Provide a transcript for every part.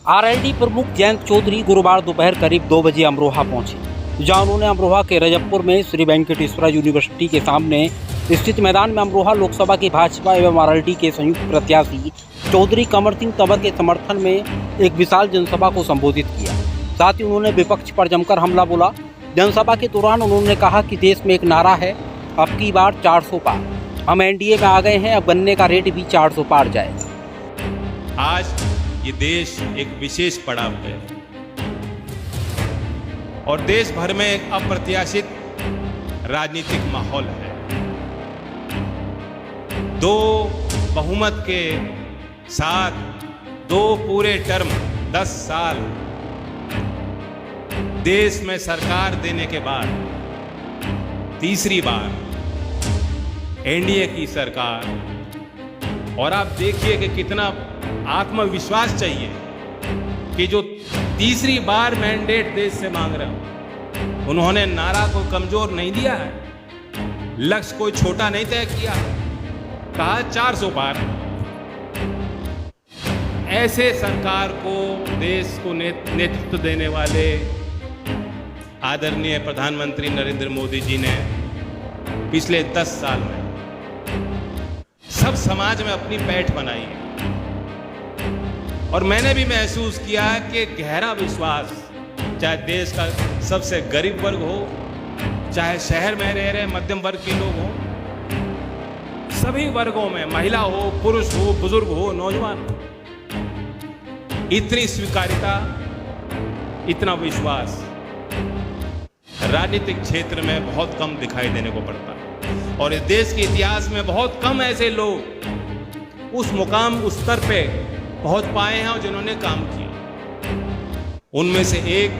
RLD प्रमुख जयंत चौधरी गुरुवार दोपहर करीब 2 बजे अमरोहा पहुंचे, जहां उन्होंने अमरोहा के रजबपुर में श्री वेंकटेश्वरा यूनिवर्सिटी के सामने स्थित मैदान में अमरोहा लोकसभा की भाजपा एवं आरएलडी के संयुक्त प्रत्याशी चौधरी कंवर सिंह तंवर के समर्थन में एक विशाल जनसभा को संबोधित किया। साथ ही उन्होंने विपक्ष पर जमकर हमला बोला। जनसभा के दौरान उन्होंने कहा कि देश में एक नारा है, अब की बार 400 पार। हम एनडीए में आ गए हैं, अब गन्ने का रेट भी 400 पार जाएगा। आज ये देश एक विशेष पड़ाव पे है और देश भर में एक अप्रत्याशित राजनीतिक माहौल है। दो बहुमत के साथ 2 पूरे टर्म 10 साल देश में सरकार देने के बाद तीसरी बार एनडीए की सरकार, और आप देखिए कि कितना आत्मविश्वास चाहिए कि जो तीसरी बार मैंडेट देश से मांग रहे हो, उन्होंने नारा को कमजोर नहीं दिया है, लक्ष्य कोई छोटा नहीं तय किया, कहा 400 पार। ऐसे सरकार को, देश को नेतृत्व देने वाले आदरणीय प्रधानमंत्री नरेंद्र मोदी जी ने पिछले 10 साल में सब समाज में अपनी पैठ बनाई है। और मैंने भी महसूस किया कि गहरा विश्वास, चाहे देश का सबसे गरीब वर्ग हो, चाहे शहर में रह रहे मध्यम वर्ग के लोग हो, सभी वर्गों में, महिला हो, पुरुष हो, बुजुर्ग हो, नौजवान हो, इतनी स्वीकार्यता, इतना विश्वास राजनीतिक क्षेत्र में बहुत कम दिखाई देने को पड़ता है। और इस देश के इतिहास में बहुत कम ऐसे लोग उस मुकाम, उस स्तर पे पहुंच पाए हैं और जिन्होंने काम किया। उनमें से एक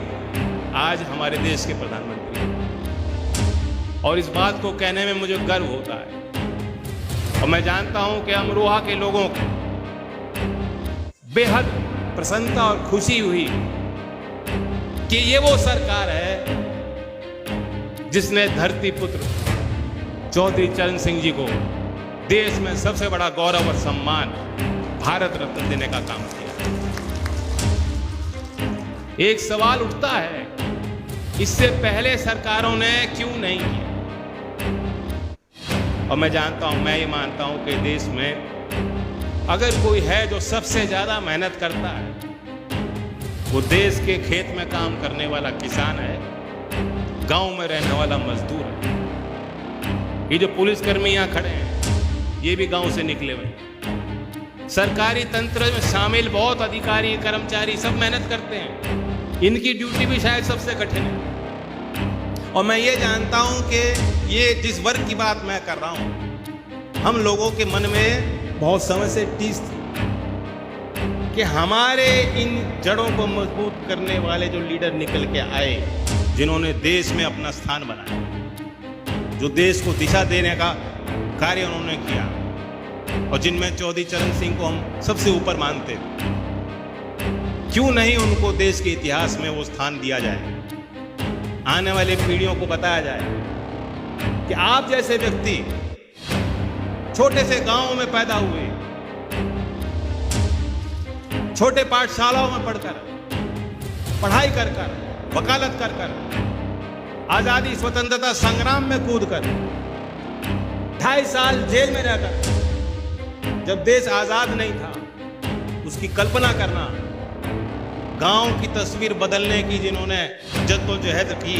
आज हमारे देश के प्रधानमंत्री हैं। और इस बात को कहने में मुझे गर्व होता है। और मैं जानता हूं कि अमरोहा के लोगों को बेहद प्रसन्नता और खुशी हुई कि ये वो सरकार है जिसने धरती पुत्र चौधरी चरण सिंह जी को देश में सबसे बड़ा गौरव और सम्मान, भारत रत्न देने का काम किया। एक सवाल उठता है, इससे पहले सरकारों ने क्यों नहीं किया? और मैं जानता हूं, मैं ये मानता हूं कि देश में अगर कोई है जो सबसे ज्यादा मेहनत करता है, वो देश के खेत में काम करने वाला किसान है, गांव में रहने वाला मजदूर है। ये जो पुलिसकर्मी यहां खड़े हैं, ये भी गांव से निकले हुए हैं। सरकारी तंत्र में शामिल बहुत अधिकारी, कर्मचारी सब मेहनत करते हैं। इनकी ड्यूटी भी शायद सबसे कठिन है। और मैं ये जानता हूं कि ये जिस वर्ग की बात मैं कर रहा हूं, हम लोगों के मन में बहुत समय से टीस थी कि हमारे इन जड़ों को मजबूत करने वाले जो लीडर निकल के आए, जिन्होंने देश में अपना स्थान बनाया, जो देश को दिशा देने का कार्य उन्होंने किया, और जिनमें चौधरी चरण सिंह को हम सबसे ऊपर मानते थे, क्यों नहीं उनको देश के इतिहास में वो स्थान दिया जाए? आने वाले पीढ़ियों को बताया जाए कि आप जैसे व्यक्ति छोटे से गांव में पैदा हुए, छोटे पाठशालाओं में पढ़कर, पढ़ाई कर कर, वकालत कर कर, आजादी स्वतंत्रता संग्राम में कूदकर, 2.5 साल जेल में रहकर, जब देश आजाद नहीं था, उसकी कल्पना करना, गांव की तस्वीर बदलने की जिन्होंने जद्दोजहद की,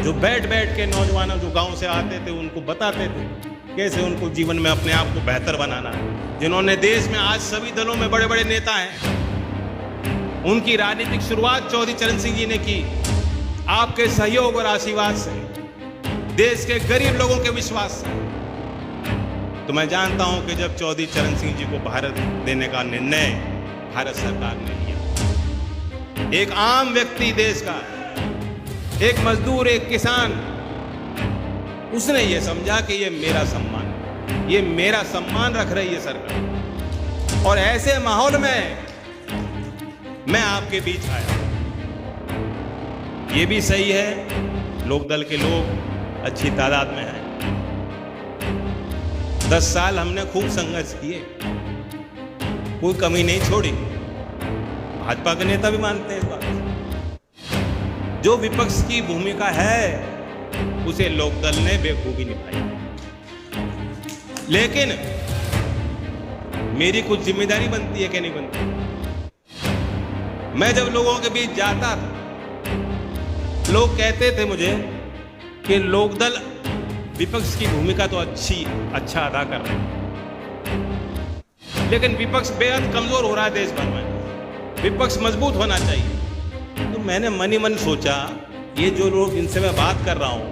जो बैठ बैठ के नौजवानों जो गांव से आते थे उनको बताते थे कैसे उनको जीवन में अपने आप को बेहतर बनाना, जिन्होंने देश में आज सभी दलों में बड़े बड़े नेता हैं, उनकी राजनीतिक शुरुआत चौधरी चरण सिंह जी ने की। आपके सहयोग और आशीर्वाद से, देश के गरीब लोगों के विश्वास से। तो मैं जानता हूं कि जब चौधरी चरण सिंह जी को भारत देने का निर्णय भारत सरकार ने लिया, एक आम व्यक्ति देश का, एक मजदूर, एक किसान, उसने ये समझा कि ये मेरा सम्मान है, ये मेरा सम्मान रख रही है सरकार। और ऐसे माहौल में मैं आपके बीच आया। ये भी सही है, लोकदल के लोग अच्छी तादाद में हैं। 10 साल हमने खूब संघर्ष किए, कोई कमी नहीं छोड़ी। भाजपा के नेता भी मानते हैं इस बात। जो विपक्ष की भूमिका है उसे लोकदल ने बेखूबी निभाई, लेकिन मेरी कुछ जिम्मेदारी बनती है कि नहीं बनती। मैं जब लोगों के बीच जाता था, लोग कहते थे मुझे कि लोकदल विपक्ष की भूमिका तो अच्छा अदा कर रहा है, लेकिन विपक्ष बेहद कमजोर हो रहा है देश भर में, विपक्ष मजबूत होना चाहिए। तो मैंने मन ही मन सोचा, ये जो लोग जिनसे मैं बात कर रहा हूं,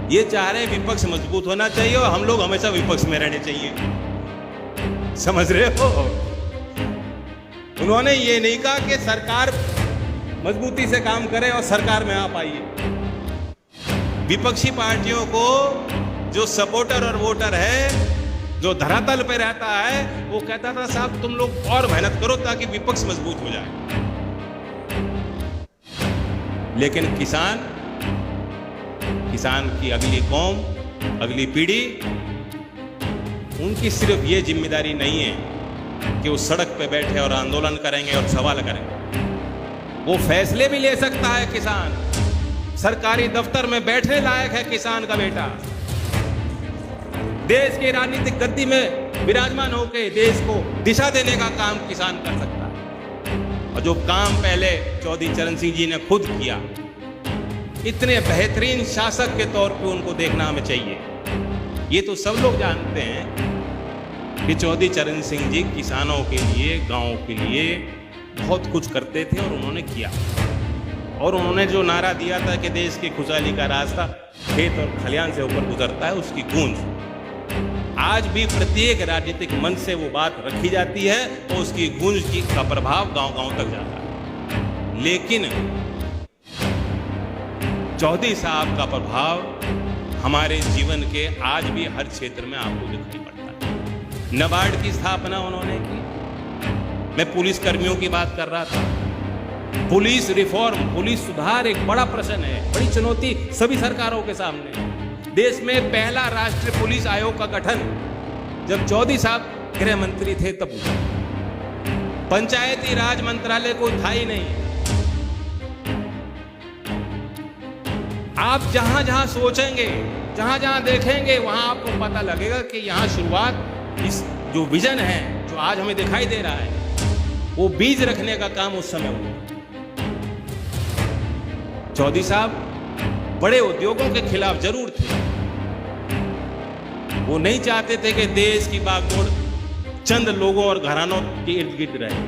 ये चाह रहे हैं विपक्ष मजबूत होना चाहिए और हम लोग हमेशा विपक्ष में रहने चाहिए। समझ रहे हो? उन्होंने ये नहीं कहा कि सरकार मजबूती से काम करे और सरकार में आप आइए। विपक्षी पार्टियों को जो सपोर्टर और वोटर है, जो धरातल पे रहता है, वो कहता था साहब तुम लोग और मेहनत करो ताकि विपक्ष मजबूत हो जाए। लेकिन किसान की अगली कौम, अगली पीढ़ी, उनकी सिर्फ ये जिम्मेदारी नहीं है कि वो सड़क पे बैठे और आंदोलन करेंगे और सवाल करेंगे। वो फैसले भी ले सकता है किसान। सरकारी दफ्तर में बैठने लायक है किसान का बेटा। देश की राजनीतिक गद्दी में विराजमान होकर देश को दिशा देने का काम किसान कर सकता है। और जो काम पहले चौधरी चरण सिंह जी ने खुद किया, इतने बेहतरीन शासक के तौर पे उनको देखना हमें चाहिए। ये तो सब लोग जानते हैं कि चौधरी चरण सिंह जी किसानों के लिए, गांवों के लिए बहुत कुछ करते थे और उन्होंने किया। और उन्होंने जो नारा दिया था कि देश की खुशहाली का रास्ता खेत और खलियान से ऊपर गुजरता है, उसकी गूंज आज भी प्रत्येक राजनीतिक मंच से वो बात रखी जाती है और उसकी गूंज का प्रभाव गांव-गांव तक जाता है। लेकिन चौधरी साहब का प्रभाव हमारे जीवन के आज भी हर क्षेत्र में आपको दिखाई पड़ता है। नाबार्ड की स्थापना उन्होंने की। मैं पुलिस कर्मियों की बात कर रहा था। पुलिस रिफॉर्म, पुलिस सुधार एक बड़ा प्रश्न है, बड़ी चुनौती सभी सरकारों के सामने। देश में पहला राष्ट्रीय पुलिस आयोग का गठन जब चौधरी साहब गृह मंत्री थे तब हुआ। पंचायती राज मंत्रालय कोई था ही नहीं। आप जहां जहां सोचेंगे, जहां जहां देखेंगे, वहां आपको पता लगेगा कि यहां शुरुआत, इस जो विजन है जो आज हमें दिखाई दे रहा है, वो बीज रखने का काम उस समय हुआ। चौधरी साहब बड़े उद्योगों के खिलाफ जरूर थे। वो नहीं चाहते थे कि देश की बागडोर चंद लोगों और घरानों के इर्द गिर्द रहे।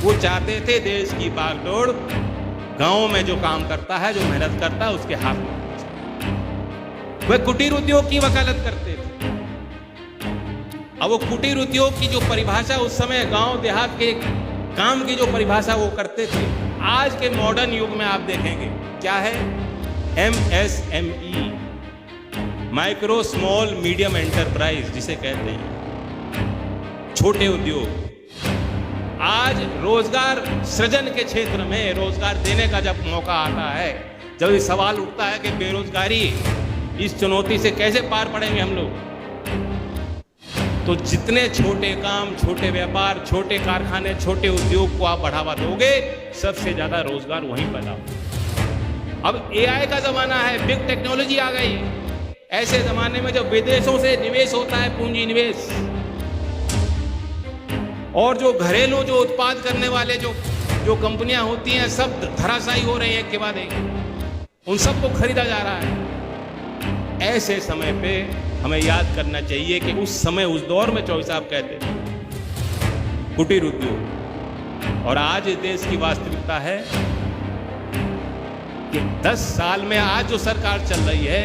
वो चाहते थे देश की बागडोर गांव में जो काम करता है, जो मेहनत करता है, उसके हाथ में। वे कुटीर उद्योग की वकालत करते थे। अब वो कुटीर उद्योग की जो परिभाषा उस समय गांव देहात के काम की जो परिभाषा वो करते थे, आज के मॉडर्न युग में आप देखेंगे क्या है? MSME, micro small medium enterprise जिसे कहते हैं, छोटे उद्योग। आज रोजगार सृजन के क्षेत्र में रोजगार देने का जब मौका आता है, जब ये सवाल उठता है कि बेरोजगारी, इस चुनौती से कैसे पार पड़ेंगे हम लोग, तो जितने छोटे काम, छोटे व्यापार, छोटे कारखाने, छोटे उद्योग को आप बढ़ावा दोगे, सबसे ज्यादा रोजगार वहीं पैदा होगा। अब AI का जमाना है, बिग टेक्नोलॉजी आ गई है। ऐसे जमाने में जब विदेशों से निवेश होता है, पूंजी निवेश, और जो घरेलू जो उत्पाद करने वाले जो कंपनियां होती हैं, सब धराशायी हो रही हैं एक के बाद एक, उन सबको खरीदा जा रहा है। ऐसे समय पे हमें याद करना चाहिए कि उस समय, उस दौर में चौधरी साहब कहते थे कुटीर उद्योग। और आज देश की वास्तविकता है कि 10 साल में आज जो सरकार चल रही है,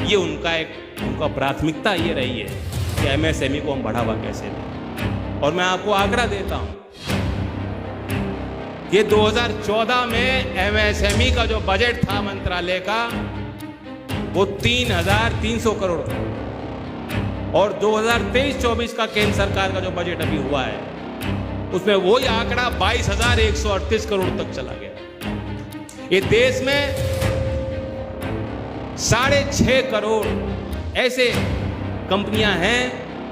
ये उनका प्राथमिकता ये रही है कि MSME को हम बढ़ावा कैसे दें। और मैं आपको आग्रह देता हूं कि 2014 में MSME का जो बजट था मंत्रालय का, वो 3,300 करोड़ था। और 2023-24 का केंद्र सरकार का जो बजट अभी हुआ है, उसमें वही आंकड़ा 22,138 करोड़ तक चला गया। ये देश में 6.5 करोड़ ऐसे कंपनियां हैं,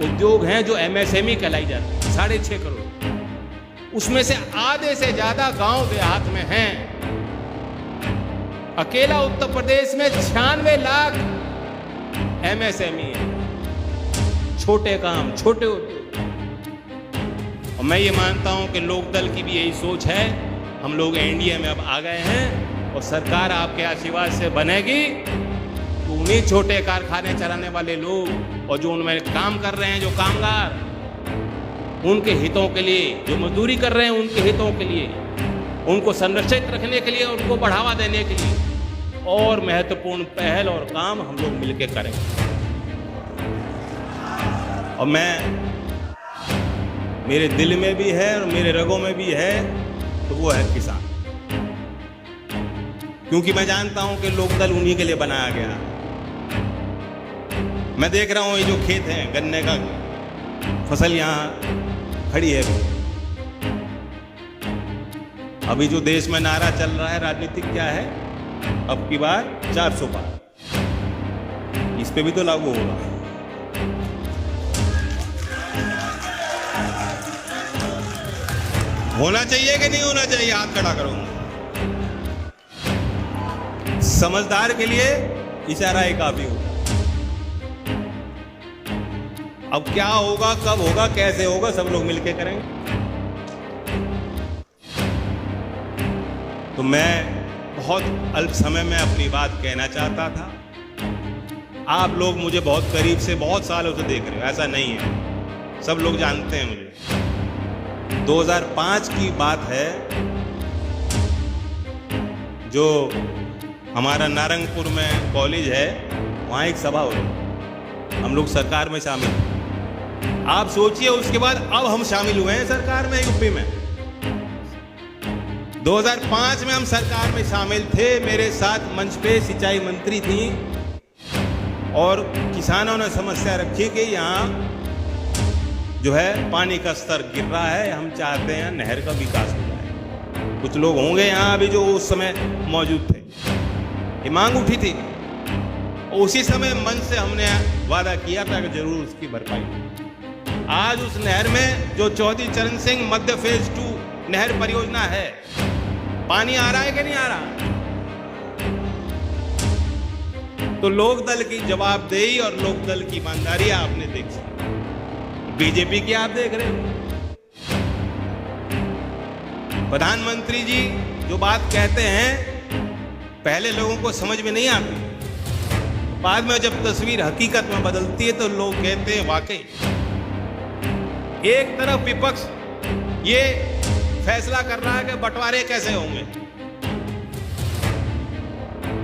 उद्योग हैं जो MSME कहलाई जाती है। 6.5 करोड़। उसमें से आधे से ज्यादा गांव देहात में हैं। अकेला उत्तर प्रदेश में 96 लाख MSME है, छोटे काम, छोटे उद्योग। और मैं ये मानता हूं कि लोकदल की भी यही सोच है। हम लोग एनडीए में अब आ गए हैं और सरकार आपके आशीर्वाद से बनेगी तो उन्हीं छोटे कारखाने चलाने वाले लोग और जो उनमें काम कर रहे हैं, जो कामगार, उनके हितों के लिए, जो मजदूरी कर रहे हैं उनके हितों के लिए, उनको संरक्षित रखने के लिए, उनको बढ़ावा देने के लिए और महत्वपूर्ण पहल और काम हम लोग मिलकर करें। और मेरे दिल में भी है और मेरे रगों में भी है, तो वो है किसान। क्योंकि मैं जानता हूं कि लोकदल उन्हीं के लिए बनाया गया। मैं देख रहा हूं ये जो खेत है, गन्ने का फसल यहां खड़ी है। अभी जो देश में नारा चल रहा है राजनीतिक क्या है, अब की बार 400 पार, इस पे भी तो लागू होगा। होना चाहिए कि नहीं होना चाहिए? हाथ खड़ा करूंगा। समझदार के लिए इशारा ही काफी होगा। अब क्या होगा, कब होगा, कैसे होगा, सब लोग मिलके करेंगे। तो मैं बहुत अल्प समय में अपनी बात कहना चाहता था। आप लोग मुझे बहुत करीब से, बहुत सालों से देख रहे हो, ऐसा नहीं है, सब लोग जानते हैं मुझे। 2005 की बात है, जो हमारा नारंगपुर में कॉलेज है, वहाँ एक सभा हो रही, हम लोग सरकार में शामिल। आप सोचिए, उसके बाद अब हम शामिल हुए हैं सरकार में, यूपी में। 2005 में हम सरकार में शामिल थे। मेरे साथ मंच पे सिंचाई मंत्री थी और किसानों ने समस्या रखी कि यहाँ जो है पानी का स्तर गिर रहा है, हम चाहते हैं नहर का विकास हो जाए। कुछ लोग होंगे यहाँ अभी जो उस समय मौजूद थे, ये मांग उठी थी। उसी समय मन से हमने वादा किया था कि जरूर उसकी भरपाई। आज उस नहर में जो चौधरी चरण सिंह मध्य फेज 2 नहर परियोजना है, पानी आ रहा है कि नहीं आ रहा? तो लोकदल की जवाबदेही और लोकदल की ईमानदारी आपने देखी। बीजेपी की आप देख रहे हो। प्रधानमंत्री जी जो बात कहते हैं, पहले लोगों को समझ में नहीं आती, बाद में जब तस्वीर हकीकत में बदलती है तो लोग कहते हैं वाकई। एक तरफ विपक्ष ये फैसला कर रहा है कि बंटवारे कैसे होंगे,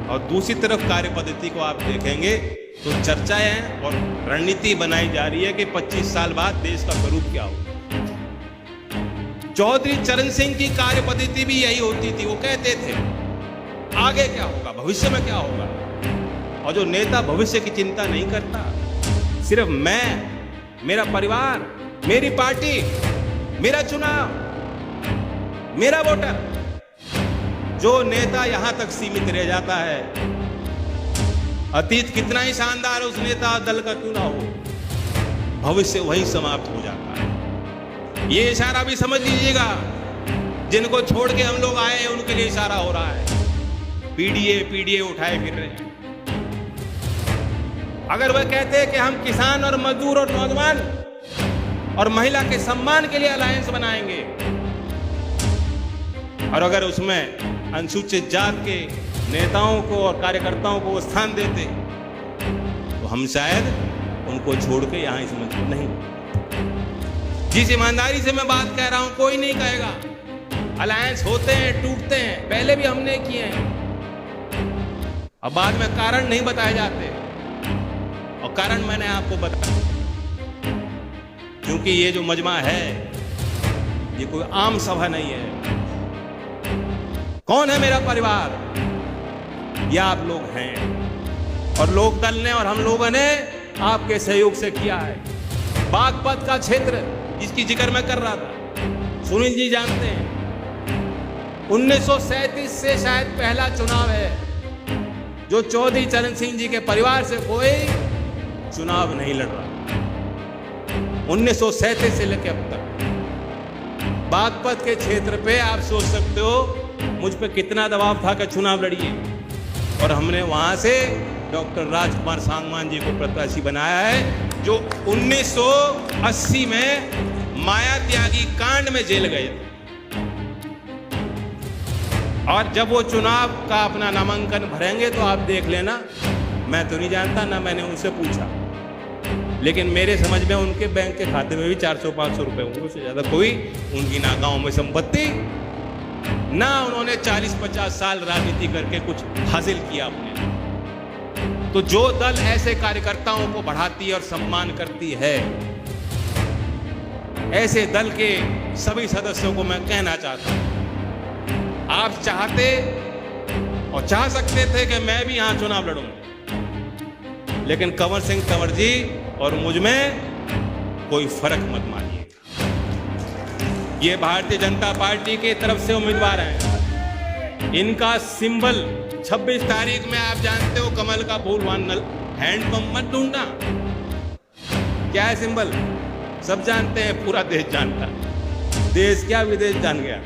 और दूसरी तरफ कार्य पद्धति को आप देखेंगे तो चर्चाएं और रणनीति बनाई जा रही है कि 25 साल बाद देश का स्वरूप क्या होगा। चौधरी चरण सिंह की कार्य पद्धति भी यही होती थी। वो कहते थे आगे क्या होगा, भविष्य में क्या होगा। और जो नेता भविष्य की चिंता नहीं करता, सिर्फ मैं, मेरा परिवार, मेरी पार्टी, मेरा चुनाव, मेरा वोटर, जो नेता यहां तक सीमित रह जाता है, अतीत कितना ही शानदार उस नेता दल का क्यों ना हो, भविष्य वहीं समाप्त हो जाता है। ये इशारा भी समझ लीजिएगा, जिनको छोड़ के हम लोग आए हैं उनके लिए इशारा हो रहा है। पीडीए उठाए फिर रहे हैं। अगर वह कहते हैं कि हम किसान और मजदूर और नौजवान और महिला के सम्मान के लिए अलायंस बनाएंगे, और अगर उसमें अनुसूचित जात के नेताओं को और कार्यकर्ताओं को स्थान देते, तो हम शायद उनको छोड़ के यहां इस मंच पर नहीं। जिस ईमानदारी से मैं बात कह रहा हूं, कोई नहीं कहेगा। अलायंस होते हैं, टूटते हैं, पहले भी हमने किए हैं, अब बाद में कारण नहीं बताए जाते। और कारण मैंने आपको बताया, क्योंकि ये जो मजमा है ये कोई आम सभा नहीं है। कौन है मेरा परिवार? ये आप लोग हैं, और लोकदल ने और हम लोगों ने आपके सहयोग से किया है। बागपत का क्षेत्र जिसकी जिक्र मैं कर रहा था, सुनील जी जानते हैं, 1937 से शायद पहला चुनाव है जो चौधरी चरण सिंह जी के परिवार से कोई चुनाव नहीं लड़ रहा। 1937 से लेकर अब तक बागपत के क्षेत्र पे आप सोच सकते हो मुझ पे कितना दबाव था कि चुनाव लड़िए, और हमने वहां से डॉक्टर राजकुमार सांगवान जी को प्रत्याशी बनाया है, जो 1980 में माया त्यागी कांड में जेल गए थे। और जब वो चुनाव का अपना नामांकन भरेंगे तो आप देख लेना, मैं तो नहीं जानता, ना मैंने उनसे पूछा, लेकिन मेरे समझ में उनके बैंक के खाते में भी 400-500 रुपए होंगे, उससे ज्यादा कोई उनकी ना गांव में संपत्ति, ना उन्होंने 40-50 साल राजनीति करके कुछ हासिल किया अपने। तो जो दल ऐसे कार्यकर्ताओं को बढ़ाती है और सम्मान करती है, ऐसे दल के सभी सदस्यों को मैं कहना चाहता हूं, आप चाहते और चाह सकते थे कि मैं भी यहां चुनाव लड़ूंगा, लेकिन कंवर सिंह तंवर जी और मुझ में कोई फर्क मत मानिए। ये भारतीय जनता पार्टी की तरफ से उम्मीदवार हैं। इनका सिंबल 26 तारीख में आप जानते हो, कमल का फूल, हैंडपंप मत ढूंढना। क्या है सिंबल? सब जानते हैं, पूरा देश जानता है, देश क्या विदेश जान गया।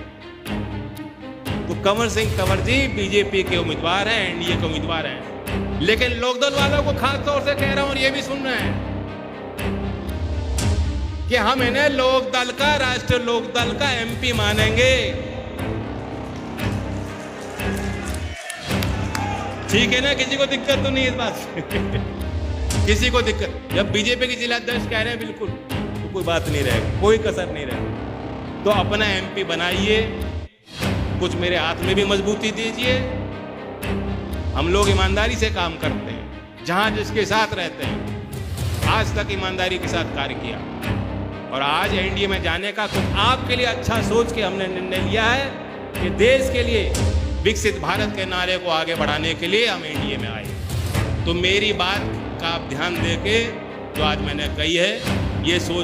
तो कंवर सिंह तंवर जी बीजेपी के उम्मीदवार हैं, एनडीए के उम्मीदवार हैं, लेकिन लोकदल वालों को खास तौर से कह रहा हूं, और ये भी सुन रहे हैं कि हम इन्हें लोकदल का, राष्ट्रीय लोकदल का एमपी मानेंगे। ठीक है ना, किसी को दिक्कत तो नहीं इस बात से किसी को दिक्कत? जब बीजेपी के जिला अध्यक्ष कह रहे हैं बिल्कुल, तो कोई बात नहीं रहेगी, कोई कसर नहीं रहेगी। तो अपना एमपी बनाइए, कुछ मेरे हाथ में भी मजबूती दीजिए। हम लोग ईमानदारी से काम करते हैं, जहां जिसके साथ रहते हैं, आज तक ईमानदारी के साथ कार्य किया, और आज एनडीए में जाने का कुछ आपके लिए अच्छा सोच के हमने निर्णय लिया है कि देश के लिए विकसित भारत के नारे को आगे बढ़ाने के लिए हम एनडीए में आए। तो मेरी बात का आप ध्यान देके जो आज मैंने कही है, ये सोच